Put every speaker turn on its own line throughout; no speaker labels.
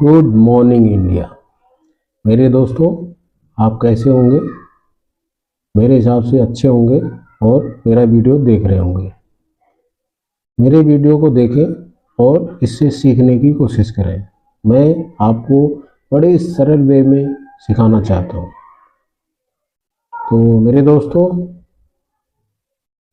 Good morning India. मेरे दोस्तों, आप कैसे होंगे? मेरे हिसाब से अच्छे होंगे और मेरा वीडियो देख रहे होंगे। मेरे वीडियो को देखें और इससे सीखने की कोशिश करें। मैं आपको बड़े सरल वे में सिखाना चाहता हूँ। तो मेरे दोस्तों,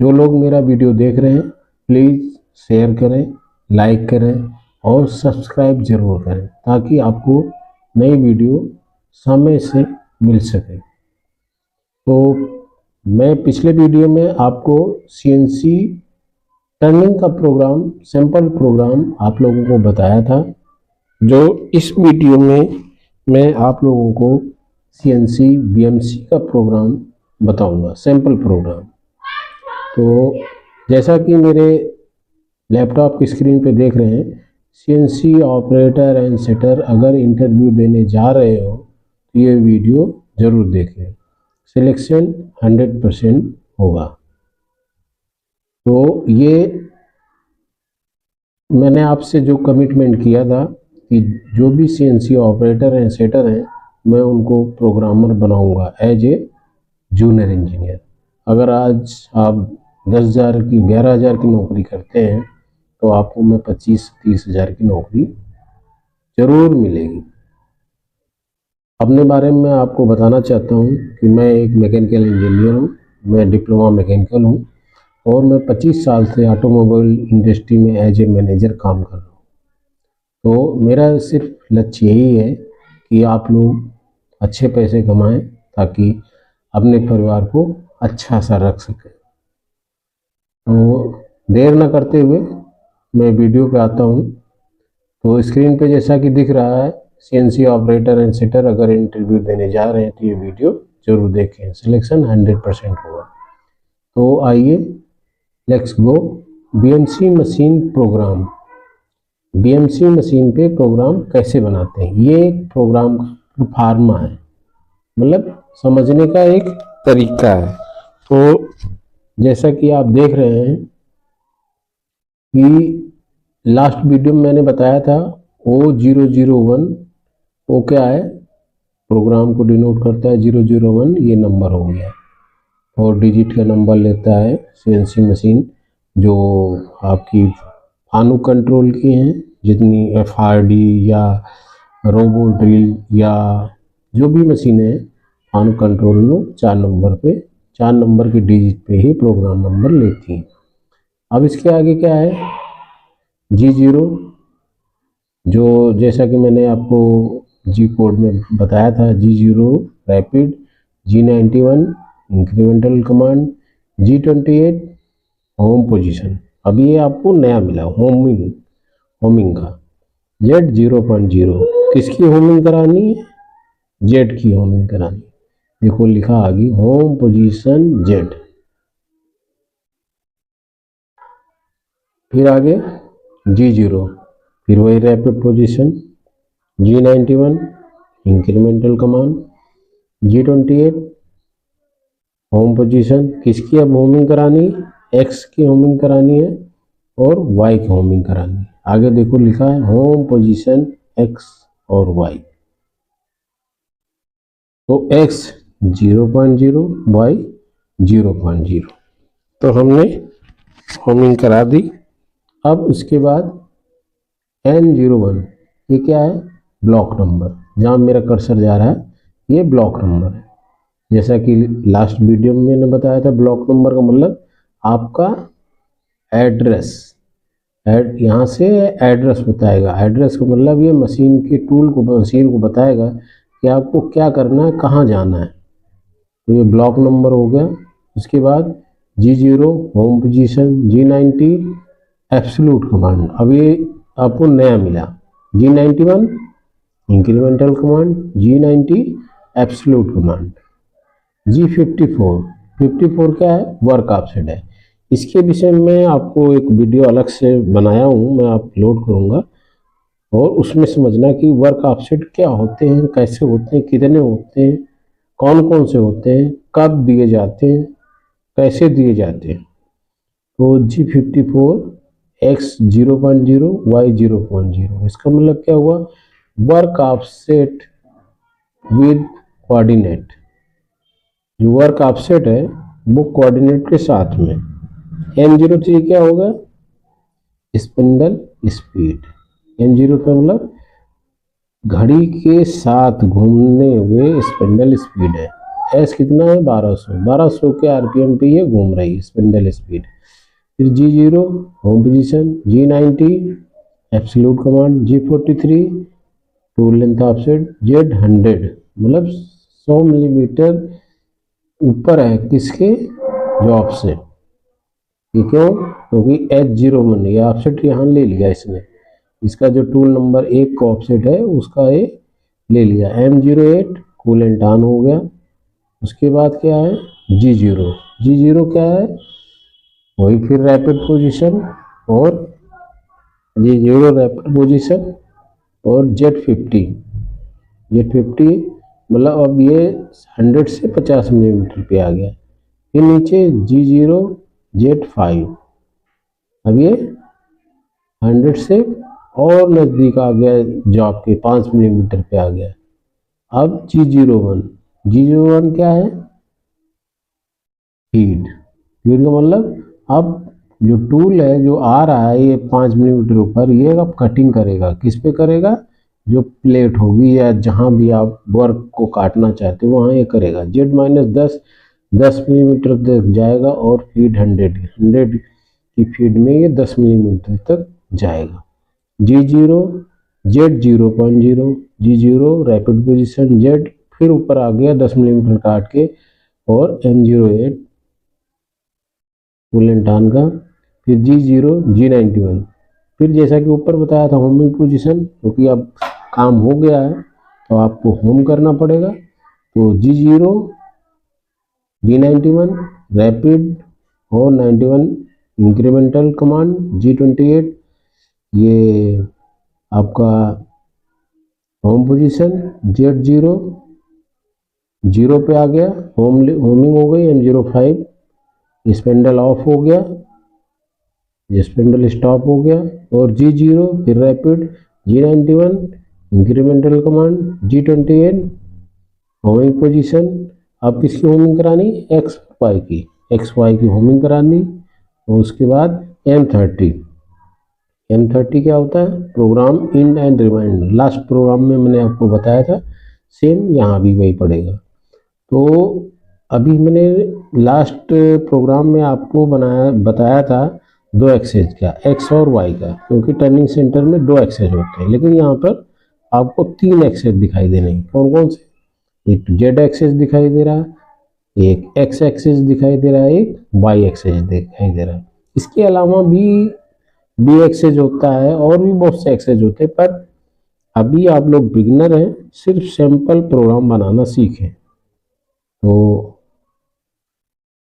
जो लोग मेरा वीडियो देख रहे हैं, प्लीज़ शेयर करें, लाइक करें और सब्सक्राइब ज़रूर करें ताकि आपको नई वीडियो समय से मिल सके। तो मैं पिछले वीडियो में आपको सीएनसी टर्निंग का प्रोग्राम, सैंपल प्रोग्राम आप लोगों को बताया था, जो इस वीडियो में मैं आप लोगों को सीएनसी बीएमसी का प्रोग्राम बताऊंगा, सैंपल प्रोग्राम। तो जैसा कि मेरे लैपटॉप की स्क्रीन पे देख रहे हैं, सीएनसी ऑपरेटर एंड सेटर अगर इंटरव्यू देने जा रहे हो तो ये वीडियो ज़रूर देखें। सिलेक्शन 100% होगा। तो ये मैंने आपसे जो कमिटमेंट किया था कि जो भी सीएनसी ऑपरेटर एंड सेटर हैं, मैं उनको प्रोग्रामर बनाऊंगा एज ए जूनियर इंजीनियर। अगर आज आप 10,000 की 11,000 की नौकरी करते हैं तो आपको मैं 25-30 हज़ार की नौकरी जरूर मिलेगी। अपने बारे में आपको बताना चाहता हूँ कि मैं एक मैकेनिकल इंजीनियर हूँ। मैं डिप्लोमा मैकेनिकल हूँ और मैं 25 साल से ऑटोमोबाइल इंडस्ट्री में एज ए मैनेजर काम कर रहा हूँ। तो मेरा सिर्फ लक्ष्य यही है कि आप लोग अच्छे पैसे कमाएं ताकि अपने परिवार को अच्छा सा रख सकें। तो देर न करते हुए मैं वीडियो पे आता हूँ। तो स्क्रीन पे जैसा कि दिख रहा है, सीएनसी ऑपरेटर एंड सेटर अगर इंटरव्यू देने जा रहे हैं तो ये वीडियो जरूर देखें। सिलेक्शन 100% होगा। तो आइए, let's go. BMC machine program. BMC machine पे प्रोग्राम कैसे बनाते हैं? ये प्रोग्राम का फार्मा है, मतलब समझने का एक तरीका है। तो जैसा कि आप देख रहे हैं कि लास्ट वीडियो में मैंने बताया था O001, वो क्या है? प्रोग्राम को डिनोट करता है 001, ये नंबर हो गया। 4 डिजिट का नंबर लेता है सीएनसी मशीन, जो आपकी फानु कंट्रोल की हैं, जितनी एफआरडी या रोबो ड्रिल या जो भी मशीनें हैं, फानु कंट्रोल में 4 नंबर के डिजिट पे ही प्रोग्राम नंबर लेती हैं। अब इसके आगे क्या है? G0, जो जैसा कि मैंने आपको जी कोड में बताया था, G0 rapid, G91 incremental command, G28 home position. अब ये आपको नया मिला, होमिंग का। Z0.0 किसकी होमिंग करानी है? जेड की होमिंग करानी। देखो लिखा आ गई होम पोजीशन जेड। फिर आगे G0, फिर वही rapid position, G91 incremental command, G28 home position. किसकी अब होमिंग करानी? एक्स की होमिंग करानी है और वाई की होमिंग करानी है। आगे देखो लिखा है होम पोजीशन एक्स और वाई। तो एक्स 0.0, वाई 0.0। तो हमने होमिंग करा दी। अब उसके बाद N01, ये क्या है? Block number. जहाँ मेरा कर्सर जा रहा है ये ब्लॉक नंबर है। जैसा कि लास्ट वीडियो में मैंने बताया था, ब्लॉक नंबर का मतलब आपका एड्रेस। यहाँ से एड्रेस बताएगा। एड्रेस का मतलब ये मशीन को बताएगा कि आपको क्या करना है, कहाँ जाना है। तो ये ब्लॉक नंबर हो गया। उसके बाद G0 home position, G90 absolute command. अब ये आपको नया मिला, G91 incremental command, G90 absolute command. G54 क्या है? वर्क ऑफसेट है। इसके विषय में आपको एक वीडियो अलग से बनाया हूँ, मैं अपलोड करूँगा, और उसमें समझना कि वर्क ऑफसेट क्या होते हैं, कैसे होते हैं, कितने होते हैं, कौन कौन से होते हैं, कब दिए जाते हैं, कैसे दिए जाते हैं। तो G54 X 0.0, Y 0.0, इसका मतलब क्या हुआ? Work offset with coordinate. जो वर्क ऑफसेट है वो कोऑर्डिनेट के साथ में। M03 क्या होगा? Spindle speed. M03 मतलब घड़ी के साथ घूमने हुए स्पिंडल स्पीड है। एस कितना है? 1200 के आरपीएम पे ये घूम रही है स्पिंडल स्पीड। फिर G0 home position, G90 absolute command, G43 tool length offset, Z100 मतलब 100 मिलीमीटर ऊपर है किसके? जॉब से। ये क्यों? क्योंकि H01 ये ऑफसेट यहाँ ले लिया इसने, इसका जो टूल नंबर 1 का ऑफसेट है उसका ये ले लिया। M08 कूलेंट ऑन हो गया। उसके बाद क्या है? G0 क्या है? वही फिर रैपिड पोजीशन, और G0 रैपिड पोजीशन, और Z50 मतलब अब ये 100 से 50 मिलीमीटर पे आ गया। फिर नीचे G0 Z5, अब ये 100 से और नज़दीक आ गया जॉब के, 5 मिलीमीटर पे आ गया। अब G01 क्या है? फीड का मतलब अब जो टूल है जो आ रहा है ये 5 मिलीमीटर ऊपर, ये अब कटिंग करेगा। किस पे करेगा? जो प्लेट होगी या जहां भी आप वर्क को काटना चाहते हो वहां ये करेगा। Z-10 मिलीमीटर तक जाएगा, और फीड 100 की फीड में ये 10 मिलीमीटर तक जाएगा। G0 Z0.0, G0 rapid position, Z फिर ऊपर आ गया 10 मिलीमीटर काट के, और M08 कूलेंट ऑन का। फिर G0 G91, फिर जैसा कि ऊपर बताया था होमिंग पोजीशन, क्योंकि अब काम हो गया है तो आपको होम करना पड़ेगा। तो G0 G91 रैपिड और 91 इंक्रीमेंटल कमांड, G28 ये आपका होम पोजीशन, Z0 0 पे आ गया, होमिंग हो गई। M05 स्पेंडल ऑफ हो गया, ये स्पेंडल स्टॉप हो गया। और G0 फिर rapid, G91 incremental command, G28 homing position. अब किसकी होमिंग करानी? एक्स वाई की होमिंग करानी। और उसके बाद M30 क्या होता है? Program end and rewind. Last program में मैंने आपको बताया था, सेम यहाँ भी वही पड़ेगा। तो अभी मैंने लास्ट प्रोग्राम में आपको बताया था 2 एक्सेस का, एक्स और वाई का, क्योंकि टर्निंग सेंटर में 2 एक्सेस होते हैं, लेकिन यहाँ पर आपको 3 एक्सेस दिखाई दे रहे हैं। कौन कौन से? एक जेड एक्सेस दिखाई दे रहा है, एक एक्स एक्सेस दिखाई दे रहा है, एक वाई एक्सेस दिखाई दे रहा है। इसके अलावा भी बी एक्सेस होता है और भी बहुत से एक्सेस होते हैं, पर अभी आप लोग बिगिनर हैं, सिर्फ सैंपल प्रोग्राम बनाना सीखें। तो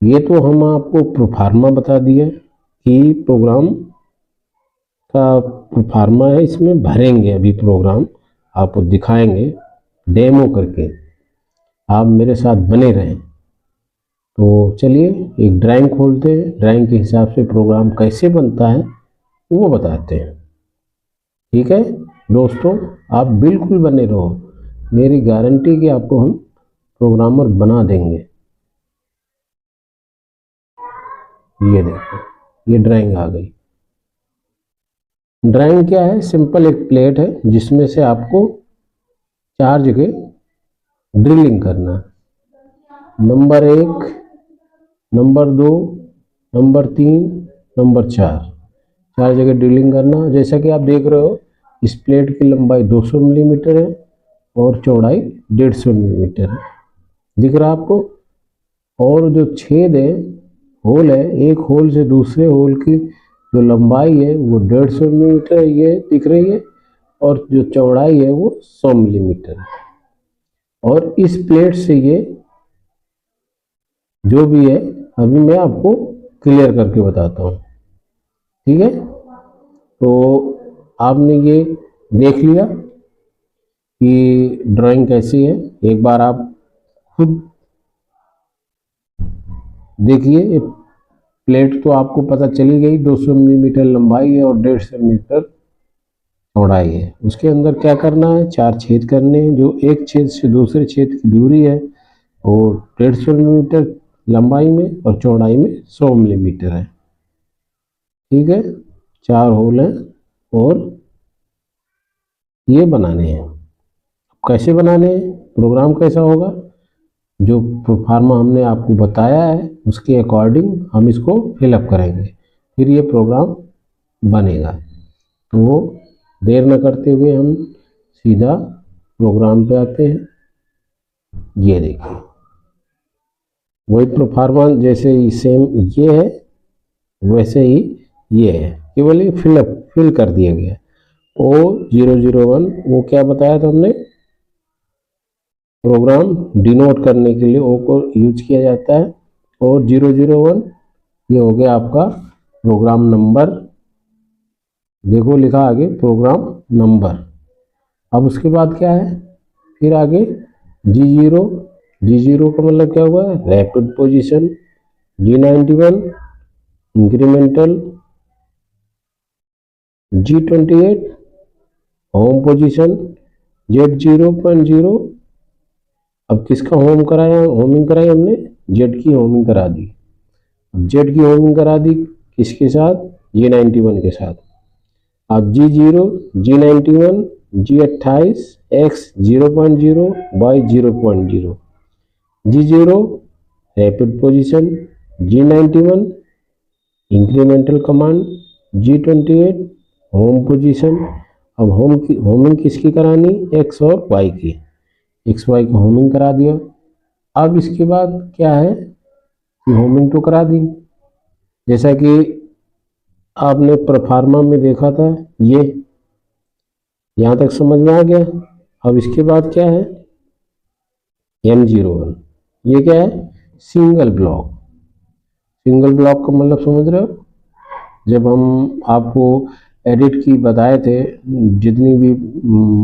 ये तो हम आपको प्रोफार्मा बता दिए कि प्रोग्राम का प्रोफार्मा है, इसमें भरेंगे अभी प्रोग्राम, आपको दिखाएंगे डेमो करके। आप मेरे साथ बने रहें। तो चलिए एक ड्राइंग खोलते हैं, ड्राइंग के हिसाब से प्रोग्राम कैसे बनता है वो बताते हैं। ठीक है दोस्तों, आप बिल्कुल बने रहो, मेरी गारंटी कि आपको हम प्रोग्रामर बना देंगे। ये देखो, ये ड्राइंग आ गई। ड्राइंग क्या है? सिंपल एक प्लेट है जिसमें से आपको 4 जगह ड्रिलिंग करना है। नंबर 1, नंबर 2, नंबर 3, नंबर 4 जगह ड्रिलिंग करना। जैसा कि आप देख रहे हो, इस प्लेट की लंबाई 200 मिलीमीटर है और चौड़ाई 150 मिलीमीटर है। दिख रहा है आपको? और जो छेद है, होल है, एक होल से दूसरे होल की जो लंबाई है वो 150 मिलीमीटर ये दिख रही है, और जो चौड़ाई है वो 100 मिलीमीटर है। और इस प्लेट से ये जो भी है अभी मैं आपको क्लियर करके बताता हूँ। ठीक है, तो आपने ये देख लिया कि ड्राइंग कैसी है। एक बार आप खुद देखिए। प्लेट तो आपको पता चली गई, 200 मिलीमीटर लंबाई है और 150 मीटर चौड़ाई है। उसके अंदर क्या करना है, 4 छेद करने हैं, जो एक छेद से दूसरे छेद की दूरी है और 150 मिलीमीटर लंबाई में और चौड़ाई में 100 मिलीमीटर है। ठीक है, 4 होल हैं और ये बनाने हैं। कैसे बनाने हैं, प्रोग्राम कैसा होगा, जो प्रोफार्मा हमने आपको बताया है उसके अकॉर्डिंग हम इसको फिलअप करेंगे, फिर ये प्रोग्राम बनेगा। तो देर न करते हुए हम सीधा प्रोग्राम पे आते हैं। ये देखिए वही प्रोफार्मा जैसे ही सेम ये है वैसे ही ये है, केवल ये फिल कर दिया गया। O001 वो क्या बताया था हमने, प्रोग्राम डिनोट करने के लिए ओ को यूज किया जाता है। और 001 ये हो गया आपका प्रोग्राम नंबर, देखो लिखा आगे प्रोग्राम नंबर। अब उसके बाद क्या है, फिर आगे G0 का मतलब क्या हुआ, rapid position, G91 incremental, G28 home position, Z0.0 अब किसका होमिंग कराई हमने, जेड की होमिंग करा दी। अब जेड की होमिंग करा दी किसके साथ, G91 के साथ। अब G0, G91, G28, X 0.0, Y 0.0, G0 rapid position, G91 incremental command, G28 home position. अब होमिंग किसकी करानी, X और Y की, एक्स वाई को होमिंग करा दिया। अब इसके बाद क्या है कि होमिंग तो करा दी, जैसा कि आपने प्रोफार्मा में देखा था, ये यहाँ तक समझ में आ गया। अब इसके बाद क्या है, M01 ये क्या है, सिंगल ब्लॉक। सिंगल ब्लॉक का मतलब समझ रहे हो, जब हम आपको एडिट की बताए थे, जितनी भी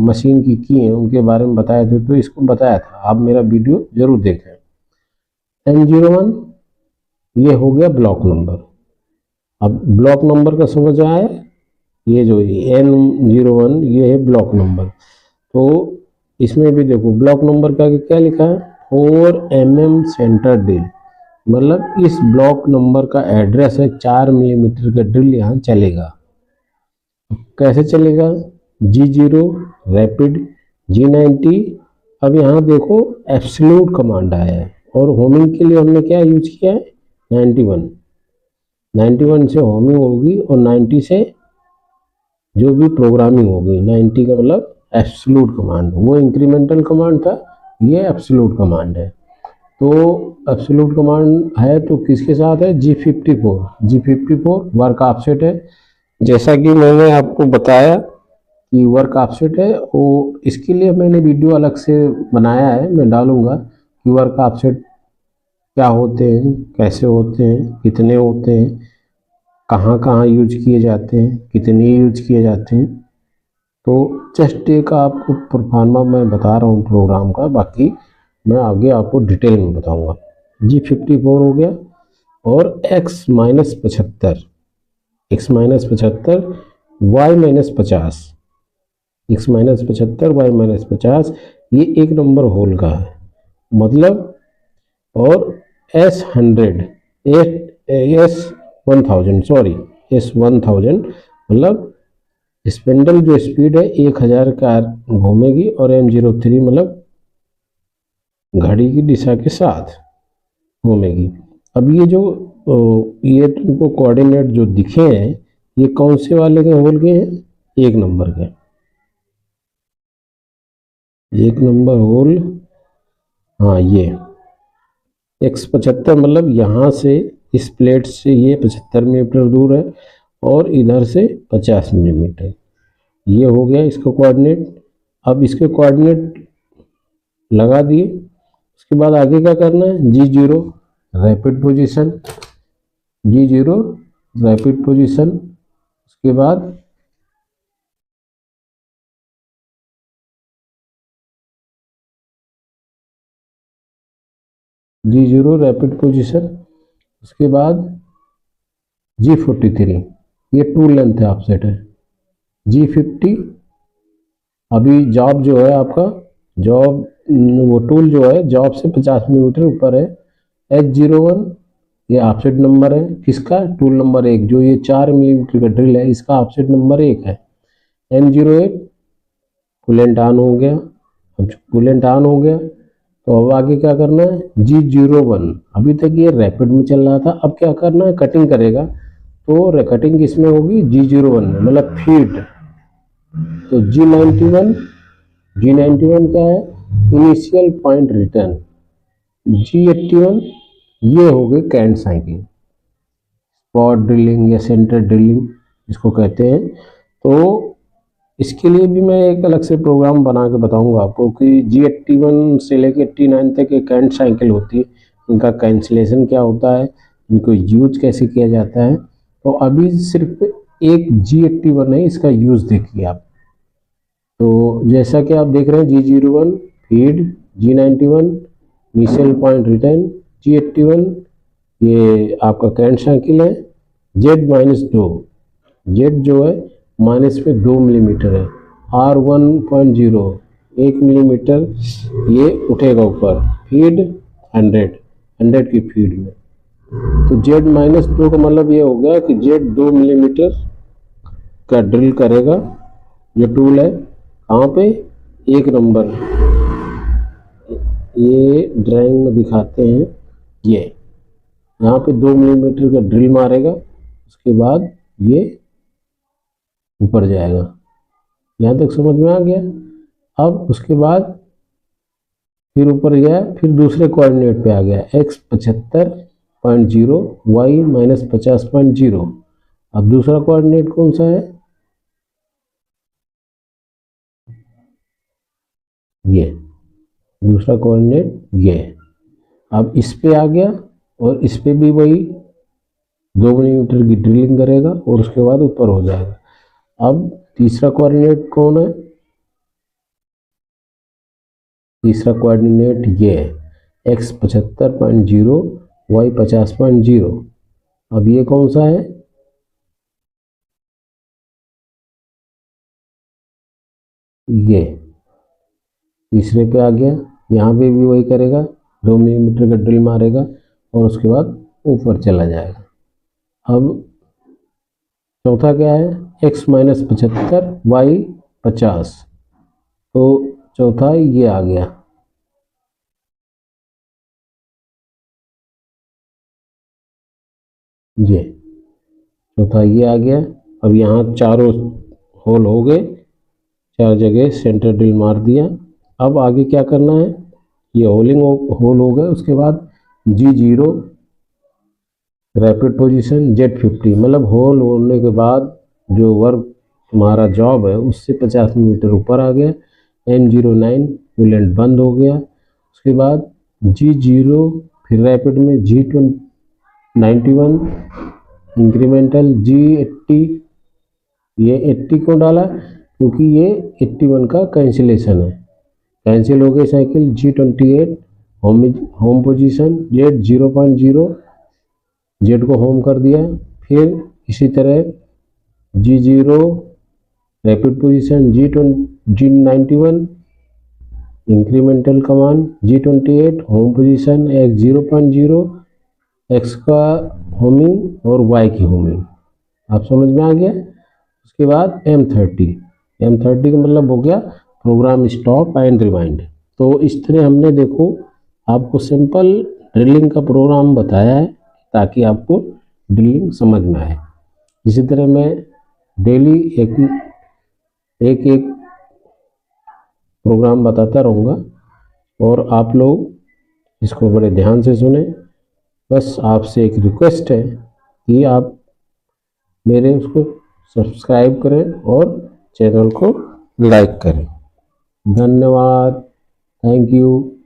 मशीन की हैं उनके बारे में बताए थे, तो इसको बताया था, आप मेरा वीडियो जरूर देखें। M01 ये हो गया ब्लॉक नंबर। अब ब्लॉक नंबर का समझ आया, ये जो N01 ये है ब्लॉक नंबर। तो इसमें भी देखो ब्लॉक नंबर का क्या लिखा है, 4 mm सेंटर ड्रिल, मतलब इस ब्लॉक नंबर का एड्रेस है 4 मिलीमीटर का ड्रिल यहाँ चलेगा। कैसे चलेगा, G0 रैपिड, G90। अब यहाँ देखो एब्सोल्यूट कमांड आया है और होमिंग के लिए हमने क्या यूज किया है, 91 से होमिंग होगी और 90 से जो भी प्रोग्रामिंग होगी। 90 का मतलब एब्सोल्यूट कमांड, वो इंक्रीमेंटल कमांड था, ये एब्सोल्यूट कमांड है। तो एब्सोल्यूट कमांड है तो किसके साथ है, G54 वर्क ऑफसेट है, जैसा कि मैंने आपको बताया कि वर्क ऑफसेट है। वो इसके लिए मैंने वीडियो अलग से बनाया है, मैं डालूंगा कि वर्क ऑफसेट क्या होते हैं, कैसे होते हैं, कितने होते हैं, कहाँ कहाँ यूज किए जाते हैं, कितने यूज किए जाते हैं। तो जस्ट एक आपको परफॉर्मा मैं बता रहा हूँ प्रोग्राम का, बाकी मैं आगे आपको डिटेल में बताऊंगा। G54 हो गया और X-75, X-75, Y-50, X-75, Y-50 ये एक नंबर होल का है मतलब। और S1000 S1000 मतलब स्पिंडल जो स्पीड है 1000 का घूमेगी, और M03 मतलब घड़ी की दिशा के साथ घूमेगी। अब ये जो ये तुमको कोऑर्डिनेट जो दिखे हैं, ये कौन से वाले के होल के हैं, एक नंबर के, एक नंबर होल। हाँ ये X75 मतलब यहाँ से इस प्लेट से ये 75 मिलीमीटर दूर है और इधर से 50 मिलीमीटर, ये हो गया इसका कोऑर्डिनेट। अब इसके कोऑर्डिनेट लगा दिए, उसके बाद आगे क्या करना है, G0 rapid position, G0 rapid position, उसके बाद G0 रैपिड पोजीशन, उसके बाद G43 ये टू लेंथ है ऑफसेट है, G50 अभी जॉब जो है आपका, जॉब वो टूल जो है जॉब से 50 मिलीमीटर ऊपर है। H01 ये ऑफसेट नंबर है किसका, टूल नंबर 1, जो ये 4 मिलीमीटर का ड्रिल है इसका ऑफसेट नंबर 1 है। M08 कूलेंट ऑन हो गया। अब कूलेंट ऑन हो गया तो अब आगे क्या करना है, G01 अभी तक ये रैपिड में चल रहा था, अब क्या करना है, कटिंग करेगा। तो कटिंग किसमें होगी, G01 में, मतलब फीड। तो G91 क्या है, इनिशियल पॉइंट रिटर्न। G81 ये हो गई कैंट साइकिल, स्पॉट ड्रिलिंग या सेंटर ड्रिलिंग इसको कहते हैं। तो इसके लिए भी मैं एक अलग से प्रोग्राम बना के बताऊंगा आपको कि G81 से लेके 89 तक एक कैंट साइकिल होती है, इनका कैंसिलेशन क्या होता है, इनको यूज कैसे किया जाता है। तो अभी सिर्फ एक G81 है, इसका यूज देखिए आप। तो जैसा कि आप देख रहे हैं G01 feed, G91 initial point return, G81 ये आपका कैंट साइकिल है। Z-2 जेड जो है माइनस में 2 मिलीमीटर है। R1.0 1 मिलीमीटर ये उठेगा ऊपर, फीड 100 की फीड में। तो Z-2 का मतलब ये हो गया कि Z 2 मिलीमीटर का ड्रिल करेगा। ये टूल है कहाँ पे, 1 नंबर, ये ड्राइंग में दिखाते हैं। ये यहाँ पे 2 मिलीमीटर का ड्रिल मारेगा, उसके बाद ये ऊपर जाएगा। यहाँ तक समझ में आ गया। अब उसके बाद फिर ऊपर गया, फिर दूसरे कोऑर्डिनेट पे आ गया, x 75.0 y माइनस 50.0। अब दूसरा कोऑर्डिनेट कौन सा है, ये दूसरा कोऑर्डिनेट ये। अब इस पे आ गया और इस पे भी वही 2 मिलीमीटर की ड्रिलिंग करेगा और उसके बाद ऊपर हो जाएगा। अब तीसरा कोऑर्डिनेट कौन है, तीसरा कोऑर्डिनेट ये है, x 75.0 y 50.0। अब ये कौन सा है, ये तीसरे पे आ गया। यहाँ पे भी वही करेगा, 2 मिलीमीटर का ड्रिल मारेगा और उसके बाद ऊपर चला जाएगा। अब चौथा क्या है, x माइनस 75 y 50। तो चौथा ये आ गया, ये चौथा ये आ गया। अब यहाँ चारों होल हो गए, 4 जगह सेंटर ड्रिल मार दिया। अब आगे क्या करना है, ये होलिंग होल हो गए, उसके बाद G0 रैपिड पोजीशन Z50, मतलब होल होने के बाद जो वर्क तुम्हारा जॉब है उससे 50 मिलीमीटर ऊपर आ गया। M09 कूलेंट बंद हो गया। उसके बाद G0 फिर रैपिड में G91 इंक्रीमेंटल G80, ये 80 क्यों डाला, क्योंकि ये 81 का कैंसिलेशन है, कैंसिल हो गई cycle. G28 home position, Z 0.0 Z को होम कर दिया। फिर इसी तरह G0 rapid position, G91 incremental command, G28 home position, X 0.0 X का होमिंग और Y की होमिंग। आप समझ में आ गया। उसके बाद M30 का मतलब हो गया प्रोग्राम स्टॉप एंड रिवाइंड। तो इस तरह हमने देखो आपको सिंपल ड्रिलिंग का प्रोग्राम बताया है ताकि आपको ड्रिलिंग समझ में आए। इसी तरह मैं डेली एक प्रोग्राम बताता रहूँगा और आप लोग इसको बड़े ध्यान से सुने। बस आपसे एक रिक्वेस्ट है कि आप मेरे उसको सब्सक्राइब करें और चैनल को लाइक करें। धन्यवाद, थैंक यू।